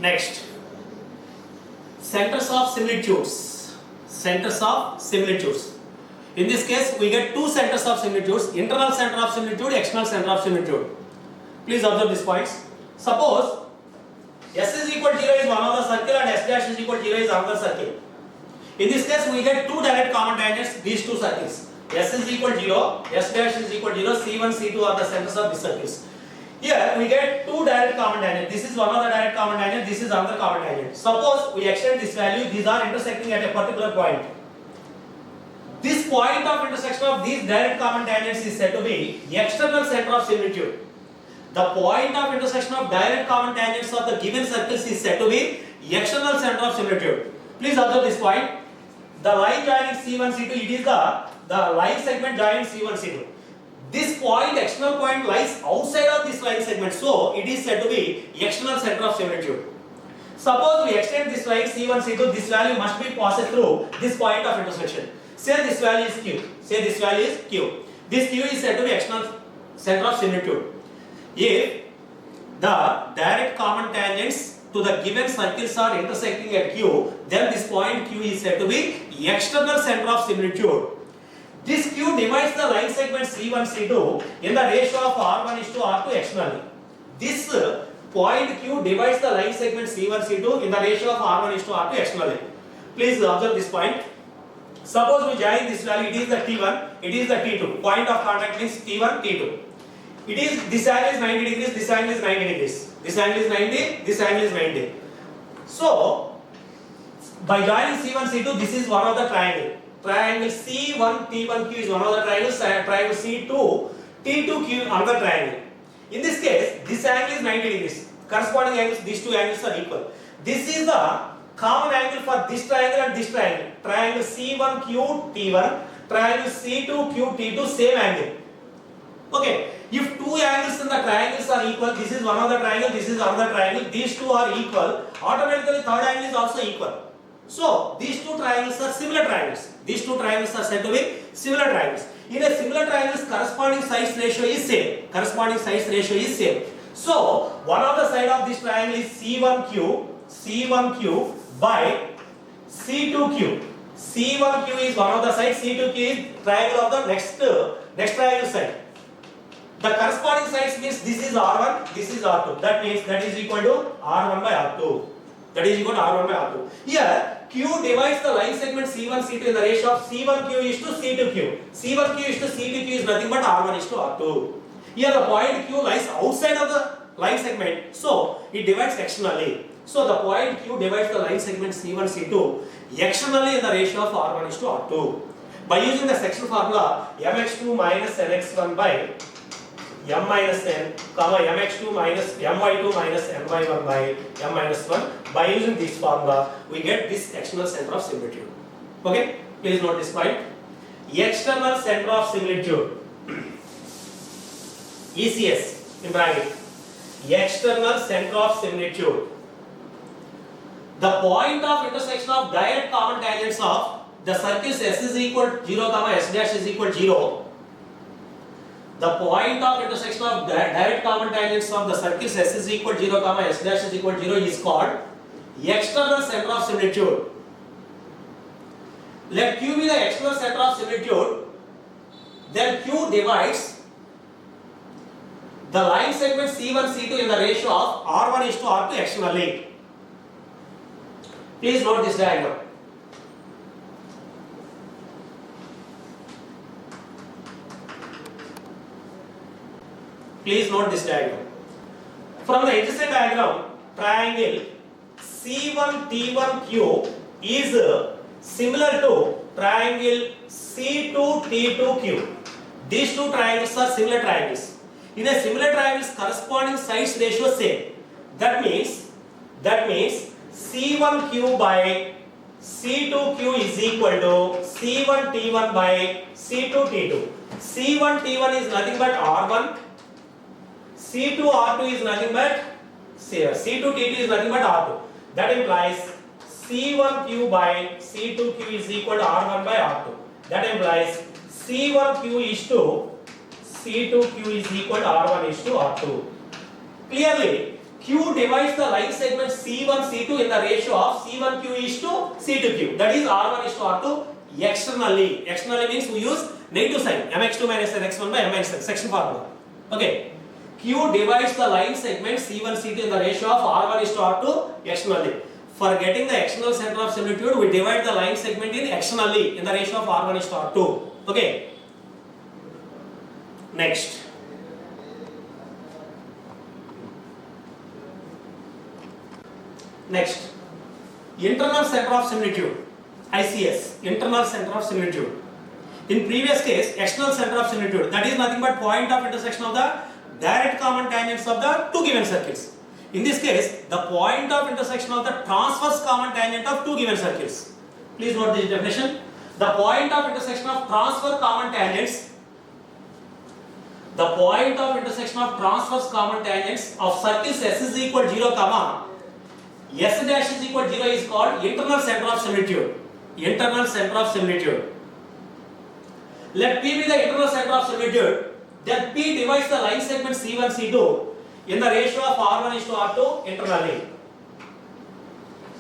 Next, centers of similitudes. Centers of similitudes. In this case, we get two centers of similitudes: internal center of similitude, external center of similitude. Please observe these points. Suppose S is equal to 0 is one of the circle and S dash is equal to 0 is another circle. In this case, we get two direct common tangents, these two circles. S is equal to 0, S dash is equal to 0, C1, C2 are the centers of these circles. Here we get two direct common tangents. This is one of the direct common tangents, this is another common tangent. Suppose we extend this value, these are intersecting at a particular point. This point of intersection of these direct common tangents is said to be external center of similitude. The point of intersection of direct common tangents of the given circles is said to be external center of similitude. Please observe this point. The line joining C1, C2, it is the line segment joining C1, C2. This point, external point, lies outside of this line segment, so it is said to be external center of similitude. Suppose we extend this line C1, C2, this value must be passed through this point of intersection. Say this value is Q. Say this value is Q. This Q is said to be external center of similitude. If the direct common tangents to the given circles are intersecting at Q, then this point Q is said to be external center of similitude. This Q divides the line segment C1, C2 in the ratio of R1 is to R2 externally. This point Q divides the line segment C1, C2 in the ratio of R1 is to R2 externally. Please observe this point. Suppose we join this value, it is the T1, it is the T2. Point of contact means T1, T2. It is, this angle is 90 degrees, this angle is 90 degrees. This angle is 90, this angle is 90. So, by joining C1, C2, this is one of the triangle. Triangle C1, T1Q is one of the triangles. Triangle C2, T2Q another triangle. In this case, this angle is 90 degrees. Corresponding angles, these two angles are equal. This is the common angle for this triangle and this triangle. Triangle C1Q, T1, triangle C2Q, T2, same angle. Okay, if two angles in the triangles are equal, this is one of the triangle, this is another triangle, these two are equal, automatically third angle is also equal. So, these two triangles are similar triangles. These two triangles are said to be similar triangles. In a similar triangles, corresponding size ratio is same. Corresponding size ratio is same. So, one of the side of this triangle is C1Q by C2Q. C1Q is one of the side, C2Q is triangle of the next triangle side. The corresponding sides means this is R1, this is R2. That means that is equal to R1 by R2. That is equal to R1 by R2. Here, Q divides the line segment C1, C2 in the ratio of C1Q is to C2Q. C1Q is to C2Q is nothing but R1 is to R2. Here the point Q lies outside of the line segment, so it divides externally. So the point Q divides the line segment C1, C2 externally in the ratio of R1 is to R2. By using the section formula mx2 minus nx1 by m minus n, mx2 minus my2 minus my1 by m minus 1. By using this formula, we get this external center of similitude. Okay, please note this point. External center of similitude, ECS in bracket. External center of similitude. The point of intersection of direct common tangents of the circles S is equal to 0, S dash is equal to 0. The point of intersection of direct common tangents of the circles S is equal to 0, S dash is equal to 0 is called external center of similitude. Let Q be the external center of similitude, then Q divides the line segment C1, C2 in the ratio of R1 is to R2 externally. Please note this diagram. Please note this diagram. From the adjacent diagram, triangle C1T1Q is similar to triangle C2T2Q. These two triangles are similar triangles. In a similar triangles, corresponding sides ratio same. That means C1Q by C2Q is equal to C1T1 by C2T2. C1T1 is nothing but R1. C2R2 is nothing but C2T2 is nothing but R2. That implies C1Q by C2Q is equal to R1 by R2. That implies C1Q is to C2Q is equal to R1 is to R2. Clearly, Q divides the line segment C1, C2 in the ratio of C1Q is to C2Q. That is R1 is to R2 externally. Externally means we use negative sign. mx2 minus nx1 by m minus n. Section formula. Okay. Q divides the line segment C1, C2 in the ratio of R1 is to R2 externally. For getting the external center of similitude, we divide the line segment in externally in the ratio of R1 is to R2. Okay. Next. Next. Internal center of similitude. ICS. Internal center of similitude. In previous case, external center of similitude. That is nothing but point of intersection of the direct common tangents of the two given circles. In this case, the point of intersection of the transverse common tangent of two given circles. Please note this definition. The point of intersection of transverse common tangents. The point of intersection of transverse common tangents of circles S is equal 0, comma S dash is equal 0 is called internal center of similitude. Internal center of similitude. Let P be the internal center of similitude. Then P divides the line segment C1, C2 in the ratio of R1 is to R2 internally.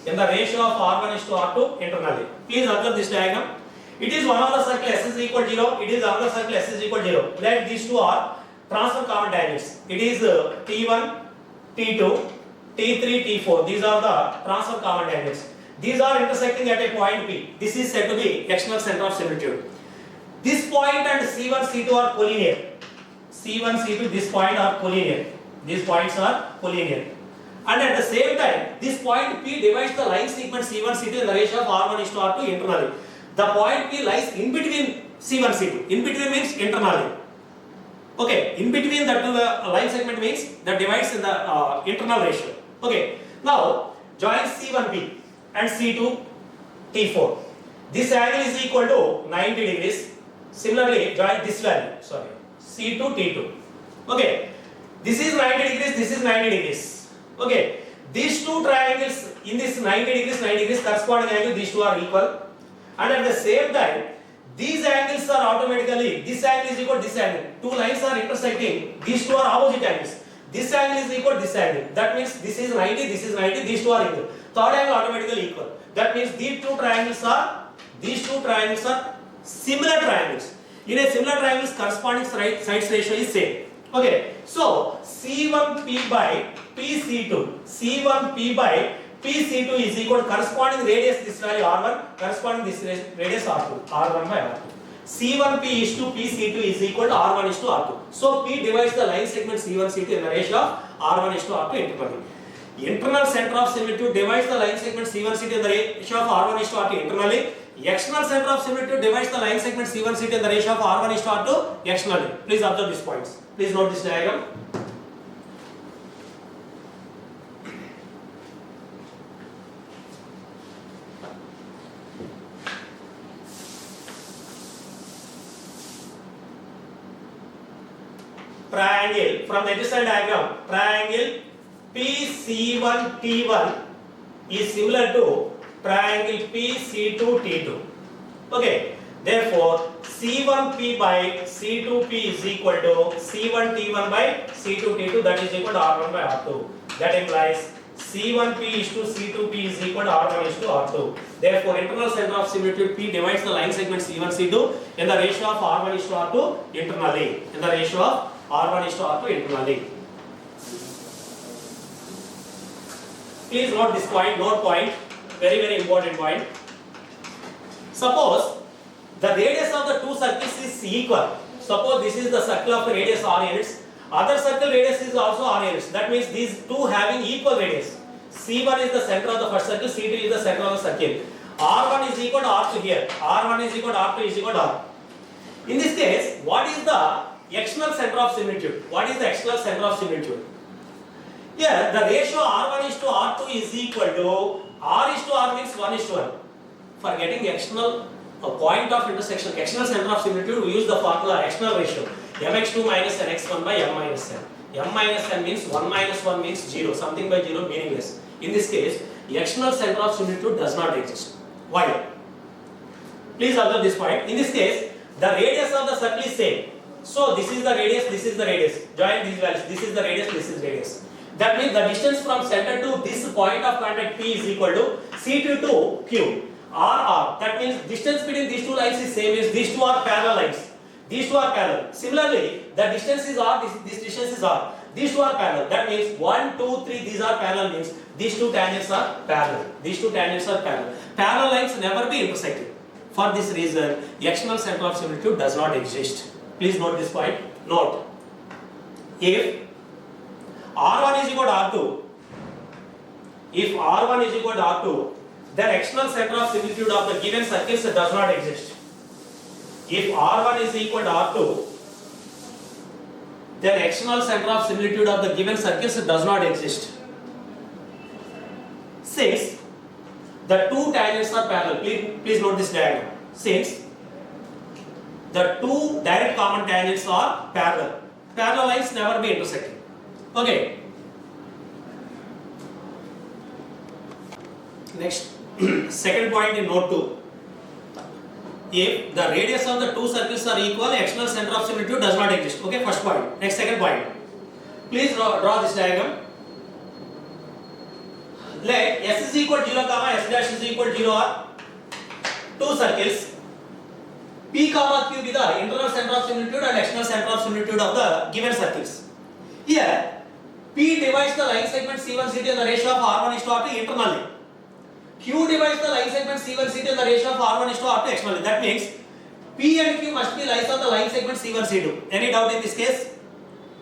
In the ratio of R1 is to R2 internally. Please observe this diagram. It is one of the circle S is equal 0. It is another circle S is equal 0. Let these two are transfer common tangents. It is T1, T2, T3, T4. These are the transfer common tangents. These are intersecting at a point P. This is said to be external center of similitude. This point and C1, C2 are collinear. C1, C2, this point are collinear. These points are collinear. And at the same time, this point P divides the line segment C1, C2 in the ratio of R1 is to R2 internally. The point P lies in between C1, C2. In between means internally. Okay, in between the two line segment means that divides in the internal ratio. Okay, now join C1P and C2 T4. This angle is equal to 90 degrees. Similarly, join this value, C2 T2. Okay, this is 90 degrees, this is 90 degrees. Okay, these two triangles in this 90 degrees corresponding angle, these two are equal. And at the same time, these angles are automatically, this angle is equal to this angle. Two lines are intersecting, these two are opposite angles. This angle is equal to this angle. That means this is 90, this is 90, these two are equal. Third angle automatically equal. That means these two triangles are similar triangles. In a similar triangles, corresponding sides ratio is same. Okay, so C1P by PC2, C1P by PC2 is equal to corresponding radius this value R1, corresponding this radius R2, R1 by R2. C1P is to PC2 is equal to R1 is to R2. So P divides the line segment C1, C2 in the ratio of R1 is to R2 internally. Internal center of similitude divides the line segment C1, C2 in the ratio of R1 is to R2 internally. External center of similitude divides the line segment C1, C2 in the ratio of R1 is to R2 externally. Please observe these points. Please note this diagram. Triangle, from the adjacent diagram, triangle PC1T1 is similar to triangle PC2T2. Okay, therefore C1P by C2P is equal to C1T1 by C2T2, that is equal to R1 by R2. That implies C1P is to C2P is equal to R1 is to R2. Therefore, internal center of similitude P divides the line segment C1, C2 in the ratio of R1 is to R2 internally. In the ratio of R1 is to R2 internally. Please note this point, note point, very important point. Suppose the radius of the two circles is equal. Suppose this is the circle of the radius R units. Other circle radius is also R units. That means these two having equal radius. C1 is the center of the first circle, C2 is the center of the circle. R1 is equal to R2 here. R1 is equal to R2 is equal to R. In this case, what is the external center of similitude? What is the external center of similitude? Here, the ratio R1 is to R2 is equal to R is to R means 1 is to 1. For getting external point of intersection, external center of similitude, we use the formula external ratio mx2 minus nx1 by m minus n. M minus n means 1 minus 1 means 0, something by 0 meaningless. In this case, the external center of similitude does not exist. Why? Please observe this point. In this case, the radius of the circle is same. So this is the radius, this is the radius. Join these values. This is the radius, this is radius. That means the distance from center to this point of contact P is equal to C2 to Q. R. That means distance between these two lines is same as these two are parallel lines. These two are parallel. Similarly, the distance is R, this distance is R. These two are parallel. That means 1, 2, 3, these are parallel means these two tangents are parallel. These two tangents are parallel. Parallel lines never be intersecting. For this reason, external center of similitude does not exist. Please note this point. Note. If R1 is equal to R2, if R1 is equal to R2, then external center of similitude of the given circles does not exist. If R1 is equal to R2, then external center of similitude of the given circles does not exist. Since the two tangents are parallel, please note this diagram. Since the two direct common tangents are parallel, parallel lines never be intersecting. Okay. Next, second point in note 2. If the radius of the two circles are equal, external center of similitude does not exist. Okay, first point. Next, second point. Please draw this diagram. Let S is equal to 0, S dash is equal to 0 are two circles. P comma Q be the internal center of similitude and external center of similitude of the given circles. Here, P divides the line segment C1 C2 in the ratio of R1 is to R2 internally. Q divides the line segment C1 C2 in the ratio of R1 is to R2 externally. That means P and Q must be lines of the line segment C1 C2. Any doubt in this case?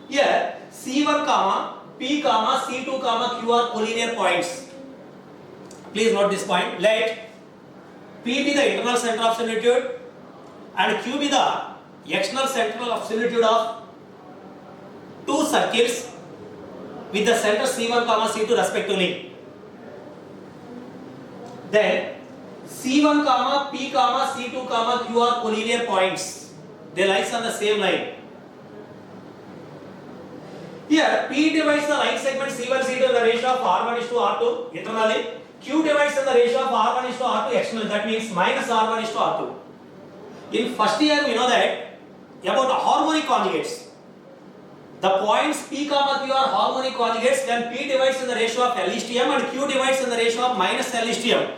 Here, C1 comma P comma C2 comma Q are collinear points. Please note this point. Let P be the internal center of similitude and Q be the external center of similitude of two circles with the center C1 comma C2 respectively. Then C1 comma P comma C2 comma Q are collinear points. They lies on the same line. Here P divides the line segment C1 C2 in the ratio of R1 is to R2 internally. Q divides in the ratio of R1 is to R2 externally. That means minus R1 is to R2. In first year we know that about harmonic conjugates. The points P comma Q are harmonic conjugates when P divides in the ratio of L is to M and Q divides in the ratio of minus L is to M.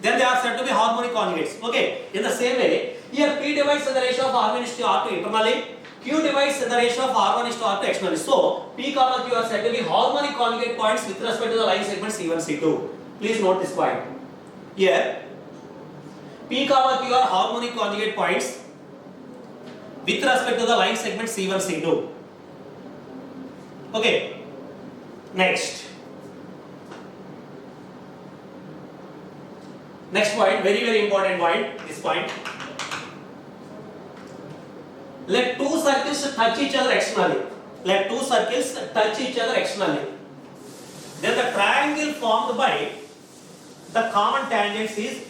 Then they are said to be harmonic conjugates. Okay. In the same way, here P divides in the ratio of R1 is to R2 internally. Q divides in the ratio of R1 is to R2 externally. So P comma Q are said to be harmonic conjugate points with respect to the line segment C1 C2. Please note this point. Here P comma Q are harmonic conjugate points with respect to the line segment C1 C2. Okay. Next point, very important point. This point. Let two circles touch each other externally. Let two circles touch each other externally. Then the triangle formed by the common tangents is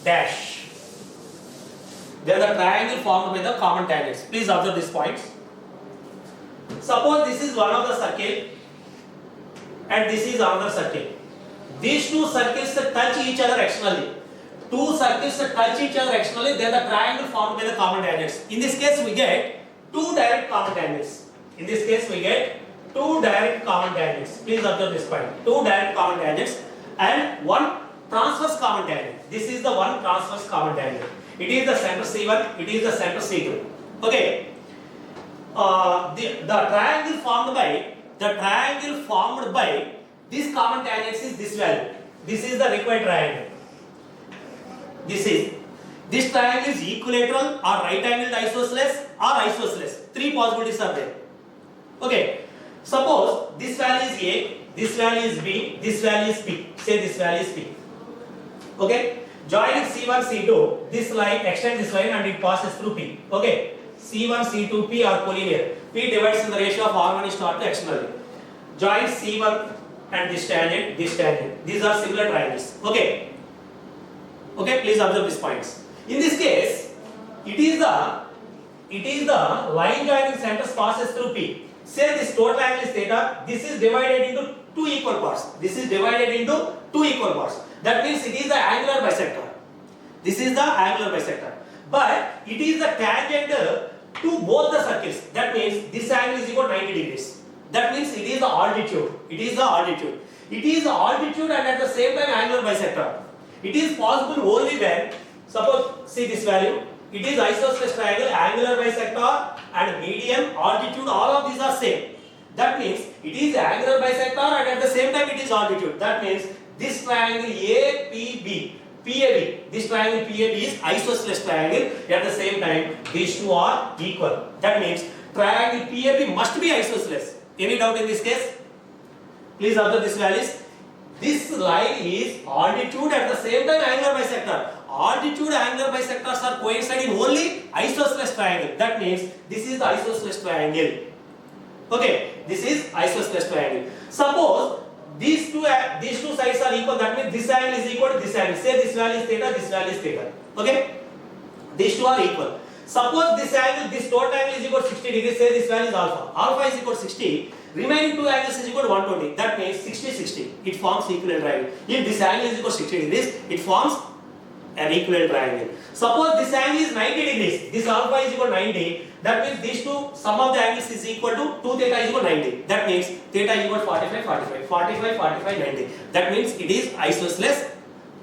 dash. Then the triangle formed by the common tangents. Please observe these points. Suppose this is one of the circle and this is another circle. These two circles touch each other externally. Two circles touch each other externally, then the triangle formed by the common tangents. In this case, we get two direct common tangents. In this case, we get two direct common tangents. Please observe this point. Two direct common tangents and one transverse common tangent. This is the one transverse common tangent. It is the center C1, it is the center C2. Okay. The triangle formed by this common tangents is this value. This is the required triangle. This triangle is equilateral or right angled isosceles or isosceles. Three possibilities are there. Okay. Suppose this value is A, this value is B, this value is P. Say this value is P. Okay. Joining C1, C2, this line, extend this line and it passes through P. Okay. C1, C2, P are collinear. P divides in the ratio of R1 is to R2 externally. Join C1 and this tangent, this tangent. These are similar triangles. Okay. Okay, please observe these points. In this case, it is the line joining centers passes through P. Say this total angle is theta. This is divided into two equal parts. That means it is the angular bisector. This is the angular bisector. But it is the tangent to both the circles. That means this angle is equal to 90 degrees. That means it is the altitude. It is the altitude. It is the altitude and at the same time angular bisector. It is possible only when, suppose, see this value. It is isosceles triangle, angular bisector and median, altitude, all of these are same. That means it is angular bisector and at the same time it is altitude. That means this triangle APB, PAB, this triangle PAB is isosceles triangle. At the same time, these two are equal. That means triangle PAB must be isosceles. Any doubt in this case? Please observe these values. This line is altitude at the same time angular bisector. Altitude angular bisectors are coinciding only isosceles triangle. That means this is the isosceles triangle. Okay, this is isosceles triangle. Suppose these two sides are equal. That means this angle is equal to this angle. Say this value is theta, this value is theta. Okay, these two are equal. Suppose this angle, this total angle is equal to 60 degrees. Say this value is alpha. Alpha is equal to 60. Remaining two angles is equal to 120. That means 60, 60. It forms equivalent triangle. If this angle is equal to 60 degrees, it forms an equivalent triangle. Suppose this angle is 90 degrees. This alpha is equal to 90. That means these two, sum of the angles is equal to 2 theta is equal to 90. That means theta is equal to 45, 45, 45, 45, 90. That means it is isosceles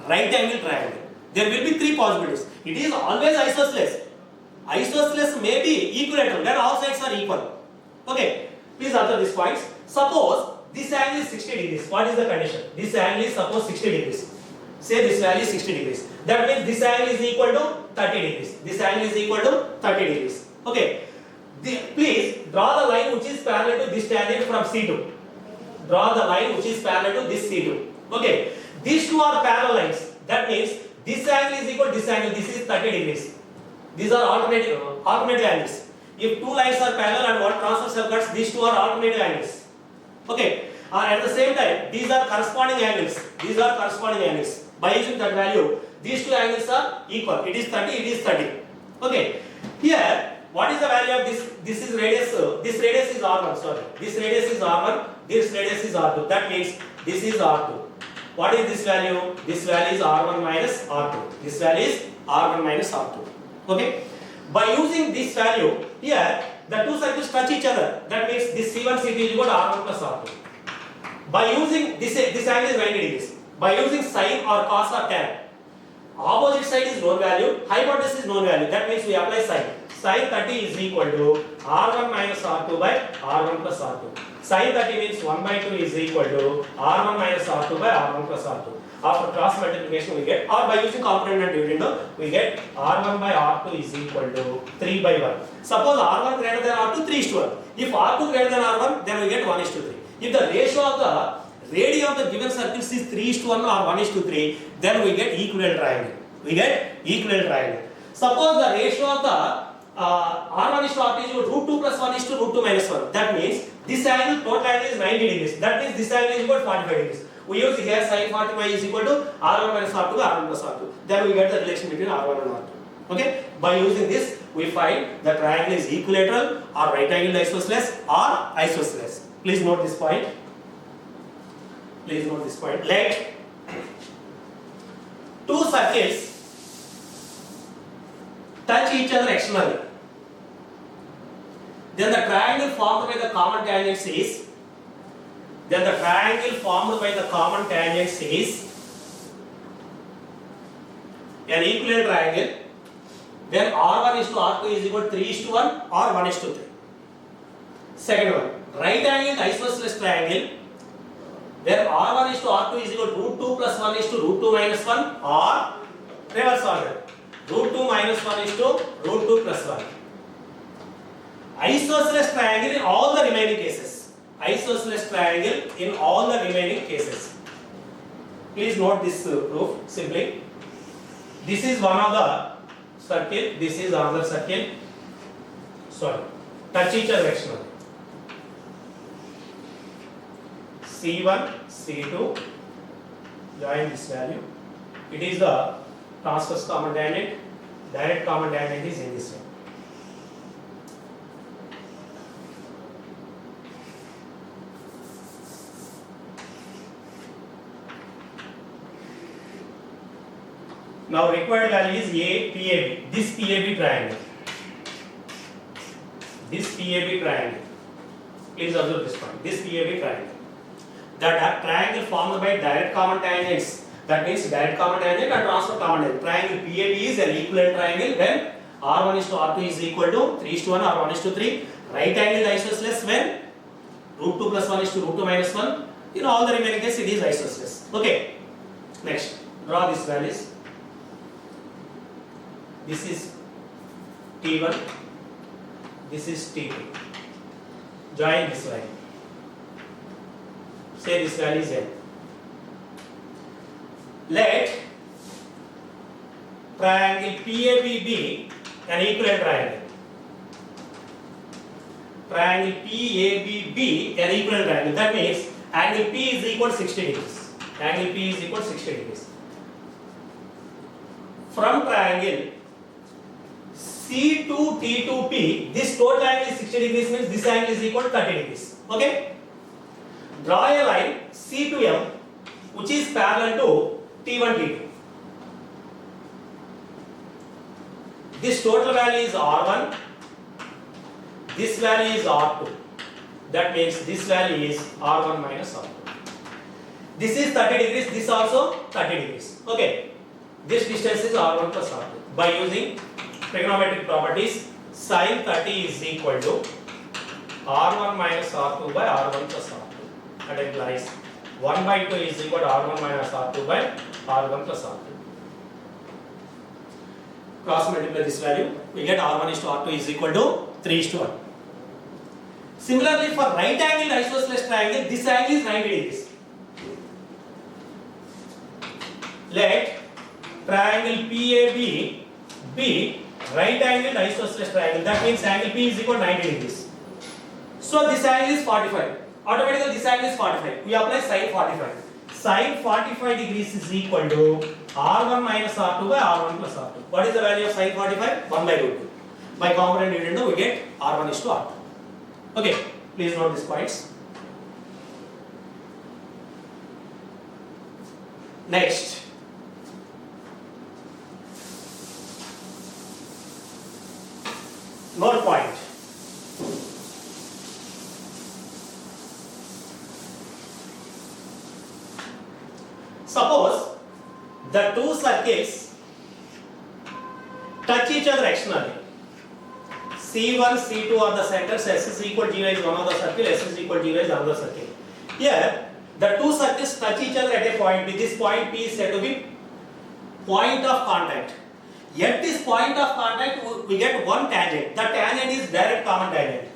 right angle triangle. There will be three possibilities. It is always isosceles. Isosceles may be equilateral, then all sides are equal. Okay, please observe these points. Suppose this angle is 60 degrees. What is the condition? This angle is suppose 60 degrees. Say this value is 60 degrees. That means this angle is equal to 30 degrees. This angle is equal to 30 degrees. Okay. Please draw the line which is parallel to this tangent from C2. Draw the line which is parallel to this C2. Okay. These two are parallel lines. That means this angle is equal to this angle. This is 30 degrees. These are alternative angles. If two lines are parallel and one transversal cuts, these two are alternative angles. Okay. At the same time, these are corresponding angles. These are corresponding angles. By using that value, these two angles are equal. It is 30, it is 30. Okay. Here, what is the value of this? This is radius. This radius is R1. Sorry. This radius is R1. This radius is R2. That means this is R2. What is this value? This value is R1 minus R2. This value is R1 minus R2. Okay. By using this value, here the two circles touch each other. That means this C1, C2 is equal to R1 plus R2. By using this angle is 90 degrees. By using sine or cos or tan, opposite side is known value, hypotenuse is known value. That means we apply sine. Sine 30 is equal to R1 minus R2 by R1 plus R2. Sine 30 means 1 by 2 is equal to R1 minus R2 by R1 plus R2. After cross multiplication we get, or by using component and dividend, we get R1 by R2 is equal to 3 by 1. Suppose R1 greater than R2, 3 is to 1. If R2 greater than R1, then we get 1 is to 3. If the ratio of the radii of the given circles is 3 is to 1 or 1 is to 3, then we get equivalent triangle. We get equivalent triangle. Suppose the ratio of the R1 is to R2 is equal to root 2 plus 1 is to root 2 minus 1. That means this angle, total angle is 90 degrees. That means this angle is equal to 45 degrees. We use here sin 45 is equal to R1 minus R2 by R1 plus R2. Then we get the relation between R1 and R2. Okay? By using this, we find the triangle is equilateral or right angled isosceles or isosceles. Please note this point. Please note this point. Let two circles touch each other externally. Then the triangle formed by the common tangents is an equilateral triangle. Then R1 is to R2 is equal to 3 is to 1 or 1 is to 3. Second one, right angled isosceles triangle where R1 is to R2 is equal to root 2 plus 1 is to root 2 minus 1 or reverse order. Root 2 minus 1 is to root 2 plus 1. Isosceles triangle in all the remaining cases. Isosceles triangle in all the remaining cases. Please note this proof simply. This is one of the circle, this is another circle. Sorry, touch each other externally. C1, C2, join this value. It is the transverse common tangent. Direct common tangent is in this way. Now required value is PAB. This PAB triangle. Please observe this point. This PAB triangle. The triangle formed by direct common tangents. That means direct common tangent and transfer common tangent. Triangle PAB is an equivalent triangle when R1 is to R2 is equal to 3 is to 1 or 1 is to 3. Right angle isosceles when root 2 plus 1 is to root 2 minus 1. In all the remaining cases it is isosceles. Okay. Next, draw these values. This is T1. This is T2. Join this line. Say this value is N. Let triangle PAB be an equivalent triangle. Triangle PAB be an equivalent triangle. That means angle P is equal to 60 degrees. Angle P is equal to 60 degrees. From triangle C to T2P, this total angle is 60 degrees means this angle is equal to 30 degrees. Okay? Draw a line C to M which is parallel to T1, T2. This total value is R1, this value is R2. That means this value is R1 minus R2. This is 30 degrees, this also 30 degrees. Okay. This distance is R1 plus R2. By using trigonometric properties, sin 30 is equal to R1 minus R2 by R1 plus R2. That implies 1 by 2 is equal to R1 minus R2 by R1 plus R2. Cross multiply this value, we get R1 is to R2 is equal to 3 is to 1. Similarly, for right angled isosceles triangle, this angle is 90 degrees. Let triangle PAB be right angled isosceles triangle. That means angle P is equal to 90 degrees. So this angle is 45. Automatically this angle is 45. We apply sin 45. Sin 45 degrees is equal to R1 minus R2 by R1 plus R2. What is the value of sin 45? 1 by root 2. By component dividend, we get R1 is to R2. Okay, please note these points. Next. Note point. Suppose the two circles touch each other externally. C1, C2 are the centers, S is equal to 0 is one of the circle, S is equal to 0 is another circle. Here, the two circles touch each other at a point P. This point P is said to be point of contact. At this point of contact, we get one tangent. The tangent is direct common tangent.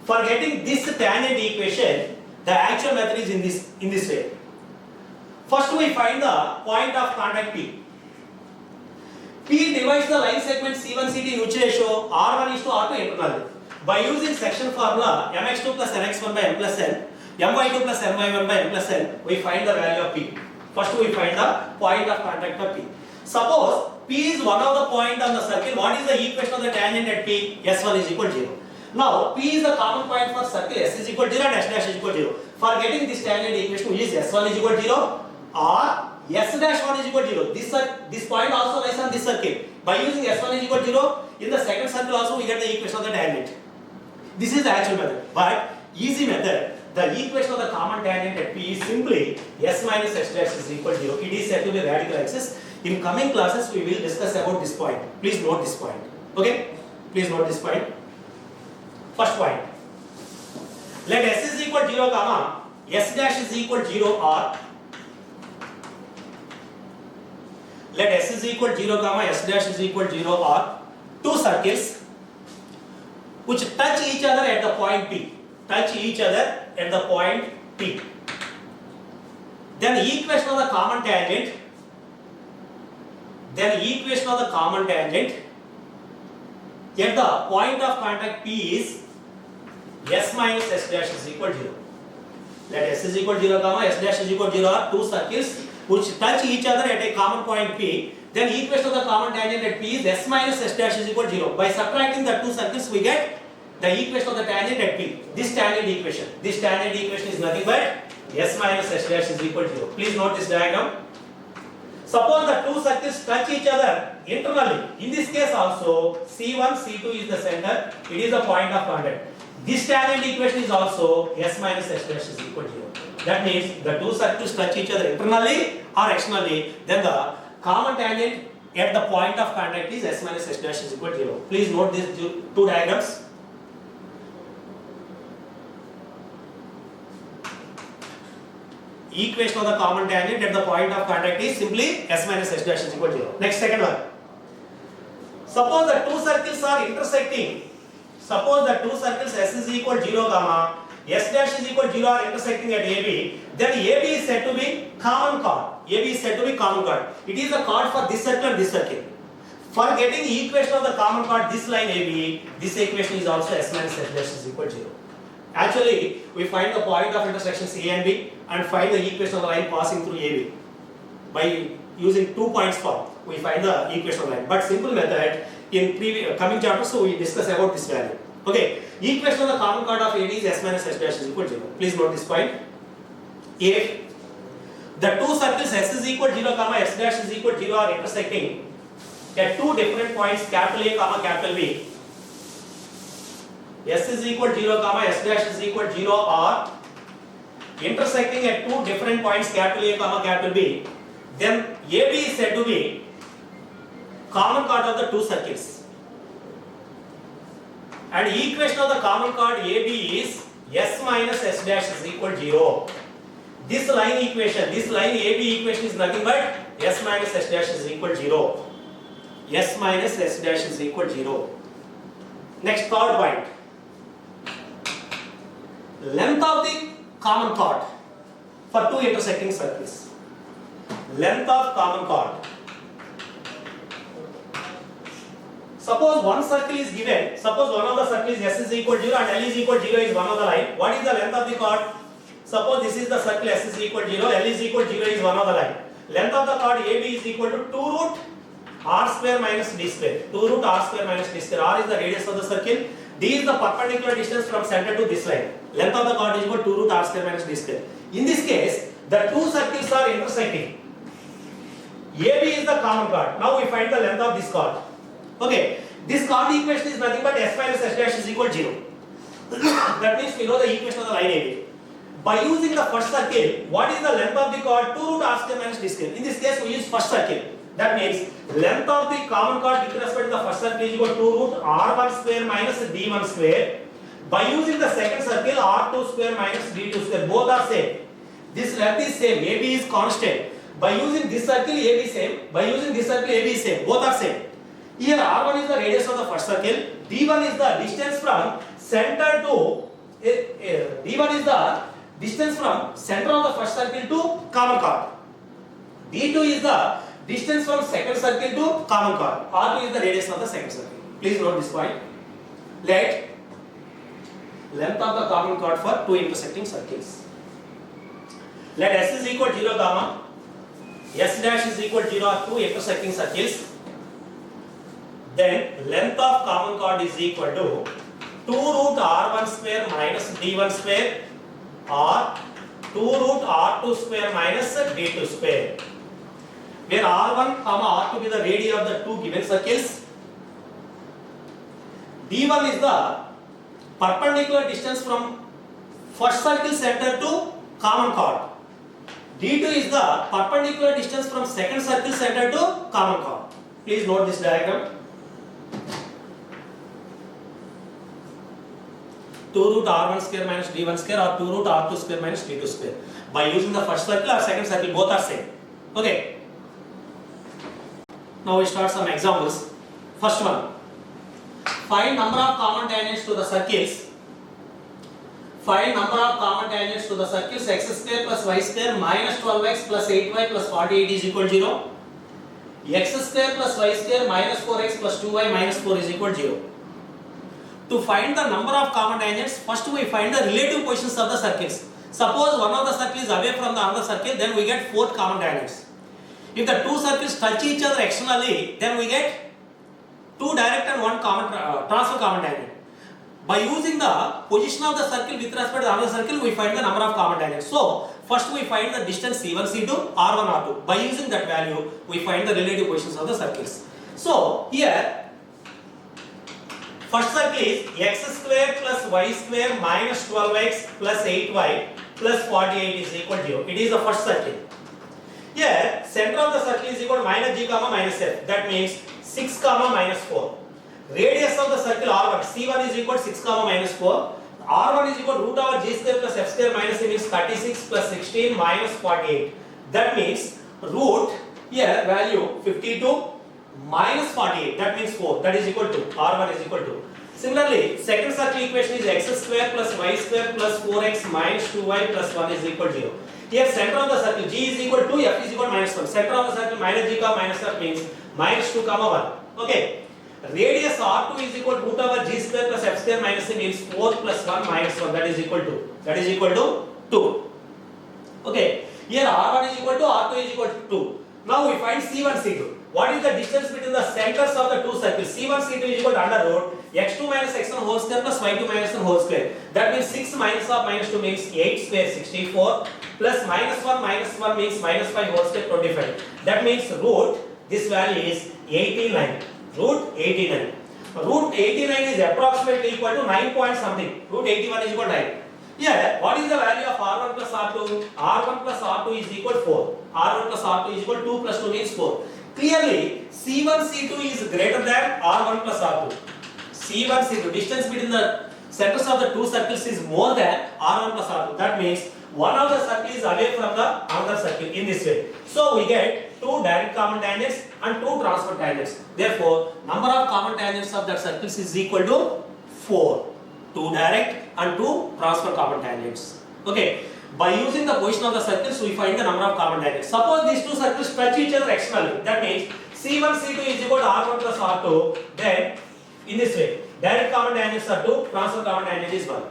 For getting this tangent equation, the actual method is in this way. First, we find the point of contact P. P divides the line segment C1, C2 in which ratio? R1 is to R2 internally. By using section formula mx2 plus nx1 by m plus n, my2 plus my1 by m plus n, we find the value of P. First, we find the point of contact of P. Suppose P is one of the point on the circle. What is the equation of the tangent at P? S1 is equal to 0. Now, P is the common point for circle. S is equal to 0 and S dash is equal to 0. For getting this tangent equation, we use S1 is equal to 0 or S dash 1 is equal to 0. This point also lies on this circle. By using S1 is equal to 0, in the second circle also we get the equation of the tangent. This is the actual method. But easy method, the equation of the common tangent at P is simply S minus S dash is equal to 0. It is said to be radical axis. In coming classes, we will discuss about this point. Please note this point. Okay? Please note this point. First point. Let S is equal to 0, comma, S dash is equal to 0 or let S is equal to 0, comma, S dash is equal to 0 or two circles which touch each other at the point P. Touch each other at the point P. Then the equation of the common tangent at the point of contact P is S minus S dash is equal to 0. Let S is equal to 0, comma, S dash is equal to 0 are two circles which touch each other at a common point P. Then equation of the common tangent at P is S minus S dash is equal to 0. By subtracting the two circles, we get the equation of the tangent at P. This tangent equation is nothing but S minus S dash is equal to 0. Please note this diagram. Suppose the two circles touch each other internally. In this case also, C1, C2 is the center. It is the point of contact. This tangent equation is also s minus s dash is equal to 0. That means the two circles touch each other internally or externally, then the common tangent at the point of contact is s minus s dash is equal to 0. Please note these two diagrams. Equation of the common tangent at the point of contact is simply s minus s dash is equal to 0. Next, second one. Suppose the two circles are intersecting. Suppose the two circles s is equal to 0 comma s dash is equal to 0 are intersecting at AB. Then AB is said to be common chord. AB is said to be common chord. It is the chord for this circle and this circle. For getting the equation of the common chord, this line AB, this equation is also s minus s dash is equal to 0. Actually, we find the point of intersections A and B and find the equation of the line passing through AB. By using 2 points form, we find the equation of the line. But simple method, in coming chapters, so we discuss about this value. Okay, equation of the common chord of AD is s minus s dash is equal to 0. Please note this point. If the two circles s is equal to 0 comma s dash is equal to 0 are intersecting at two different points capital A comma capital B, s is equal to 0 comma s dash is equal to 0 are intersecting at two different points capital A comma capital B, then AB is said to be common chord of the two circles. And equation of the common chord AB is s minus s dash is equal to 0. This line equation, this line AB equation is nothing but s minus s dash is equal to 0. S minus s dash is equal to 0. Next, third point. Length of the common chord for two intersecting circles. Length of common chord. Suppose one circle is given, suppose one of the circles s is equal to 0 and L is equal to 0 is one of the line. What is the length of the chord? Suppose this is the circle s is equal to 0, L is equal to 0 is one of the line. Length of the chord AB is equal to 2 root r square minus d square. 2 root r square minus d square. R is the radius of the circle. D is the perpendicular distance from center to this line. Length of the chord is equal to 2 root r square minus d square. In this case, the two circles are intersecting. AB is the common chord. Now we find the length of this chord. Okay, this chord equation is nothing but s minus s dash is equal to 0. That means we know the equation of the line AB. By using the first circle, what is the length of the chord? 2 root r square minus d square. In this case, we use first circle. That means length of the common chord with respect to the first circle is equal to 2 root r1 square minus d1 square. By using the second circle, r2 square minus d2 square. Both are same. This length is same. AB is constant. By using this circle, AB is same. By using this circle, AB is same. Both are same. Here R1 is the radius of the first circle. D1 is the distance from center to D1 is the distance from center of the first circle to common chord. D2 is the distance from second circle to common chord. R2 is the radius of the second circle. Please note this point. Let length of the common chord for two intersecting circles. Let s is equal to 0 comma s dash is equal to 0 are two intersecting circles. Then length of common chord is equal to 2 root r1 square minus d1 square or 2 root r2 square minus d2 square. Where r1 comma r2 be the radii of the two given circles. d1 is the perpendicular distance from first circle center to common chord. d2 is the perpendicular distance from second circle center to common chord. Please note this diagram. 2 root r1 square minus d1 square or 2 root r2 square minus d2 square. By using the first circle or second circle, both are same. Okay. Now we start some examples. First one. Find number of common tangents to the circles. Find number of common tangents to the circles x square plus y square minus 12x plus 8y plus 48 is equal to 0. X square plus y square minus 4x plus 2y minus 4 is equal to 0. To find the number of common tangents, first we find the relative positions of the circles. Suppose one of the circles is away from the other circle, then we get 4 common tangents. If the two circles touch each other externally, then we get 2 direct and 1 common transfer common tangent. By using the position of the circle with respect to the other circle, we find the number of common tangents. So, first we find the distance C1, C2, R1, R2. By using that value, we find the relative positions of the circles. So, here First circle is x square plus y square minus 12x plus 8y plus 48 is equal to 0. It is the first circle. Here, center of the circle is equal to minus g comma minus f. That means 6 comma minus 4. Radius of the circle R1, C1 is equal to 6 comma minus 4. R1 is equal to root over g square plus f square minus c means 36 plus 16 minus 48. That means root here value 52 minus 48. That means 4. That is equal to R1 is equal to. Similarly, second circle equation is x square plus y square plus 4x minus 2y plus 1 is equal to 0. Here center of the circle g is equal to f is equal to minus 1. Center of the circle minus g comma minus f means minus 2 comma 1. Okay. Radius R2 is equal to root over g square plus f square minus c means 4 plus 1 minus 1. That is equal to 2. Okay. Here R1 is equal to R2 is equal to 2. Now we find C1 C2. What is the distance between the centers of the two circles? C1 C2 is equal to under root x2 minus x1 whole square plus y2 minus 1 whole square. That means 6 minus of minus 2 means 8 square 64 plus minus 1 means minus 5 whole square 25. That means root this value is 89. Root 89. Root 89 is approximately equal to 9 point something. Root 81 is equal to 9. Here, what is the value of R1 plus R2? R1 plus R2 is equal to 4. R1 plus R2 is equal to 2 plus 2 means 4. Clearly, C1 C2 is greater than R1 plus R2. C1 C2 distance between the centers of the two circles is more than R1 plus R2. That means one of the circle is away from the another circle in this way. So we get two direct common tangents and two transfer tangents. Therefore, number of common tangents of that circles is equal to 4. Two direct and two transfer common tangents. Okay. By using the position of the circles, we find the number of common tangents. Suppose these two circles touch each other externally. That means C1 C2 is equal to R1 plus R2. Then in this way, direct common tangents are 2, transfer common tangent is 1.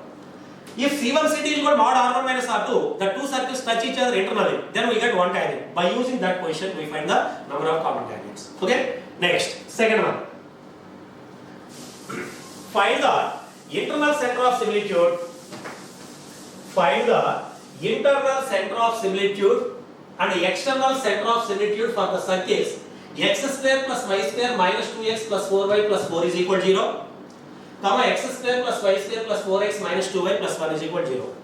If C1 C2 is equal to mod R1 minus R2, the two circles touch each other internally. Then we get one tangent. By using that position, we find the number of common tangents. Okay. Next, second one. Find the internal center of similitude. Find the internal center of similitude and external center of similitude for the circles x square plus y square minus 2x plus 4y plus 4 is equal to 0, comma x square plus y square plus 4x minus 2y plus 1 is equal to 0.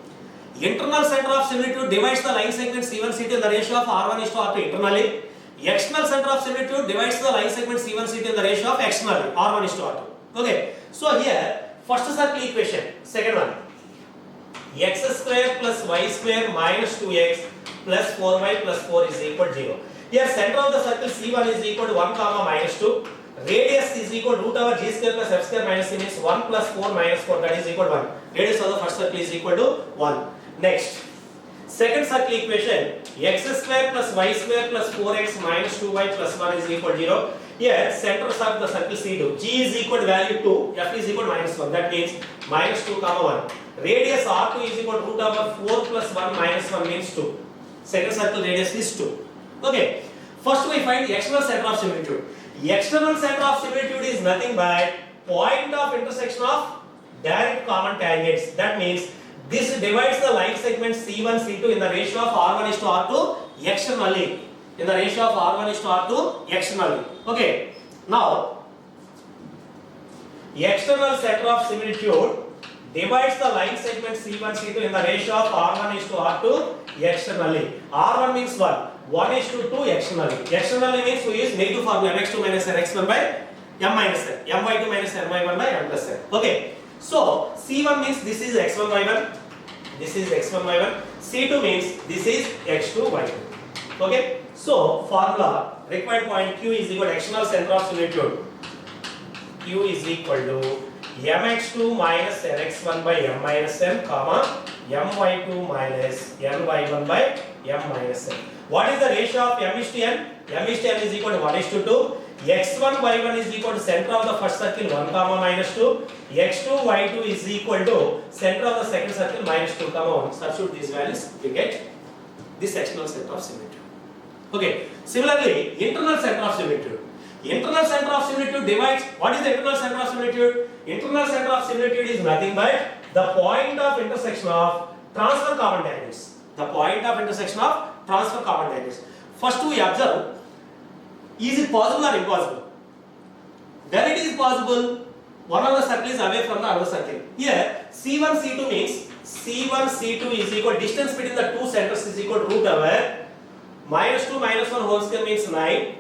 Internal center of similitude divides the line segment C1 C2 in the ratio of R1 is to R2 internally. External center of similitude divides the line segment C1 C2 in the ratio of externally R1 is to R2. Okay. So here first circle equation, second one. X square plus y square minus 2x plus 4y plus 4 is equal to 0. Here center of the circle C1 is equal to 1 comma minus 2. Radius is equal to root over g square plus f square minus c means 1 plus 4 minus 4, that is equal to 1. Radius of the first circle is equal to 1. Next, second circle equation x square plus y square plus 4x minus 2y plus 1 is equal to 0. Here centers of the circle C2, g is equal to value 2, f is equal to minus 1. That means minus 2 comma 1. Radius R2 is equal to root over 4 plus 1 minus 1 means 2. Second circle radius is 2. Okay. First we find the external center of similitude. The external center of similitude is nothing but point of intersection of direct common tangents. That means this divides the line segment C1 C2 in the ratio of R1 is to R2 externally. In the ratio of R1 is to R2 externally. Okay. Now, the external center of similitude divides the line segment C1 C2 in the ratio of R1 is to R2 externally. R1 means 1. 1 is to 2 externally. Externally means we use negative formula mx2 minus n x1 by m minus n, my2 minus n y1 by m plus n. Okay. So C1 means this is x1 y1, this is x1 y1. C2 means this is x2 y2. Okay. So formula required point Q is equal to external center of similitude. Q is equal to mx2 minus nx1 by m minus n, comma my2 minus ny1 by m minus n. What is the ratio of m is to n? M is to n is equal to 1 is to 2. x1 y1 is equal to center of the first circle 1 comma minus 2. x2 y2 is equal to center of the second circle minus 2 comma 1. Substitute these values, you get this external center of similitude. Okay. Similarly, internal center of similitude. Internal center of similitude divides. What is the internal center of similitude? Internal center of similitude is nothing but the point of intersection of transfer common tangents. The point of intersection of transfer common tangents. First we observe, is it possible or impossible? When it is possible, one of the circle is away from the other circle. Here C1 C2 means C1 C2 is equal, distance between the two centers is equal to root over minus 2 minus 1 whole square means 9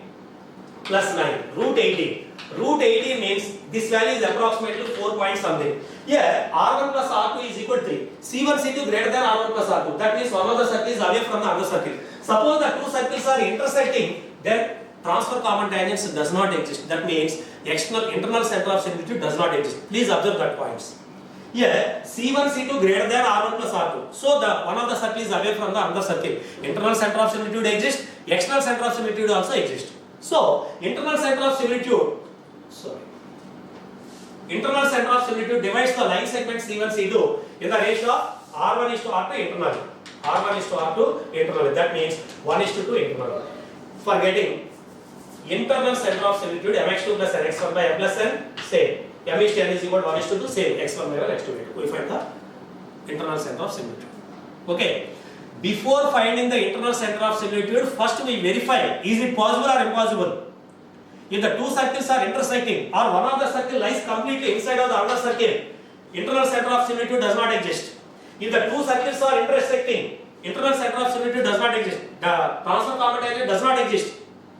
plus 9 root 18. Root 18 means this value is approximately 4 point something. Here R1 plus R2 is equal to 3. C1 C2 greater than R1 plus R2. That means one of the circle is away from the other circle. Suppose the two circles are intersecting, then transfer common tangents does not exist. That means internal center of similitude does not exist. Please observe that points. Here C1 C2 greater than R1 plus R2. So the one of the circle is away from the other circle. Internal center of similitude exists. External center of similitude also exists. So internal center of similitude divides the line segment C1 C2 in the ratio of R1 is to R2 internally. R1 is to R2 internally. That means 1 is to 2 internally. For getting internal center of similitude mx2 plus nx1 by m plus n, same. M is 10 is equal to 1 is to 2, same. x1 minus x2. We find the internal center of similitude. Okay. Before finding the internal center of similitude, first we verify is it possible or impossible. If the two circles are intersecting or one of the circle lies completely inside of the other circle, internal center of similitude does not exist. If the two circles are intersecting, internal center of similitude does not exist. The transfer common tangent does not exist.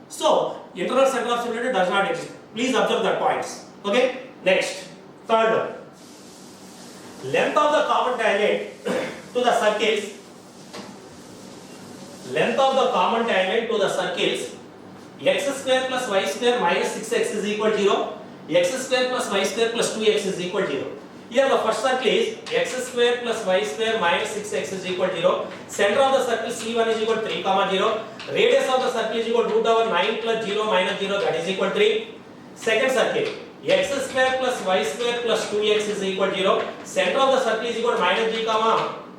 So, internal center of similitude does not exist. Please observe the points. Okay? Next, third one. Length of the common tangent to the circles. Length of the common tangent to the circles x square plus y square minus 6x is equal to 0, x square plus y square plus 2x is equal to 0. Here the first circle is x square plus y square minus 6x is equal to 0. Center of the circle C1 is equal to 3, 0. Radius of the circle is equal to root over 9 plus 0 minus 0, that is equal to 3. Second circle, x square plus y square plus 2x is equal to 0. Center of the circle is equal to minus 3,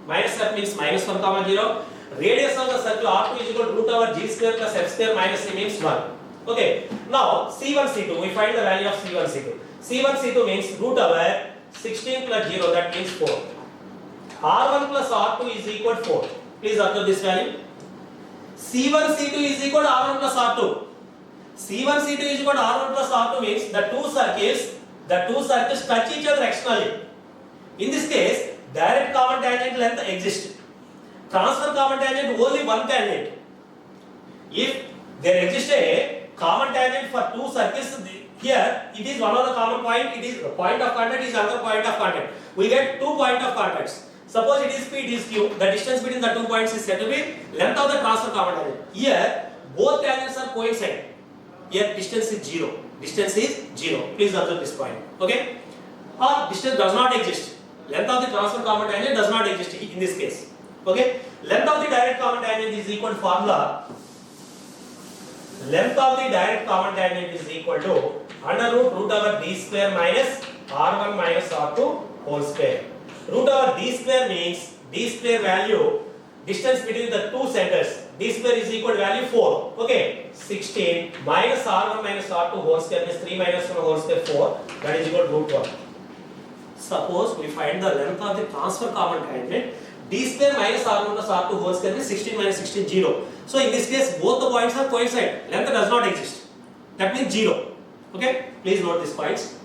minus that means minus 1, 0. Radius of the circle R2 is equal to root over g square plus f square minus c means 1. Okay. Now C1 C2, we find the value of C1 C2. C1 C2 means root over 16 plus 0, that means 4. R1 plus R2 is equal to 4. Please observe this value. C1 C2 is equal to R1 plus R2. C1 C2 is equal to R1 plus R2 means the two circles touch each other externally. In this case, direct common tangent length exists. Transfer common tangent only one tangent. If there exists a common tangent for two circles, here it is one of the common point, it is point of contact is another point of contact. We get 2 point of contacts. Suppose it is P, it is Q. The distance between the 2 points is said to be length of the transfer common tangent. Here both tangents are coincident. Here distance is 0. Distance is 0. Please observe this point. Okay? Or distance does not exist. Length of the transfer common tangent does not exist in this case. Okay? Length of the direct common tangent is equal to formula. Length of the direct common tangent is equal to under root over d square minus r1 minus r2 whole square. Root over d square means d square value, distance between the two centers. D square is equal to value 4. Okay? 16 minus r1 minus r2 whole square means 3 minus 1 whole square 4. That is equal to root 1. Suppose we find the length of the transfer common tangent. D square minus r1 plus r2 whole square is 16 minus 16, 0. So in this case, both the points are coincide. Length does not exist. That means 0. Okay? Please note these points.